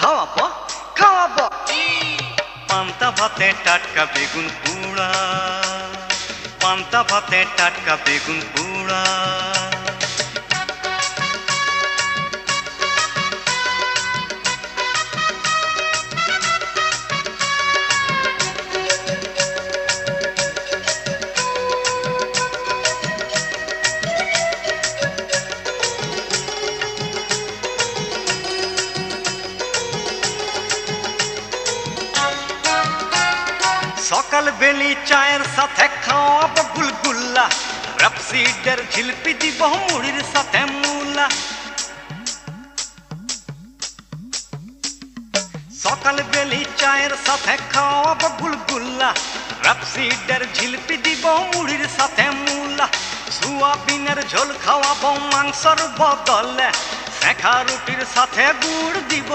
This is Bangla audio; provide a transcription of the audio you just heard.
খাওয়াবো খাওয়াবো পান্তা ভাতে টাটকা বেগুন পোড়া, পান্তা ভাতে টাটকা বেগুন পোড়া। সকাল বেলি চায়ের সাথে খাওয়াবো গুলগুল্লা, রাপসিডের ঝিলপি দিব মুড়ির সাথে মুলা। সকাল বেলি চায়ের সাথে খাওয়াবো গুলগুল্লা, রাপসিডের ঝিলপি দিব মুড়ির সাথে মুলা। সোয়াবিনের ঝোল খাওয়াবো মাংসর বদলে, শেখা রুটির সাথে গুড় দিব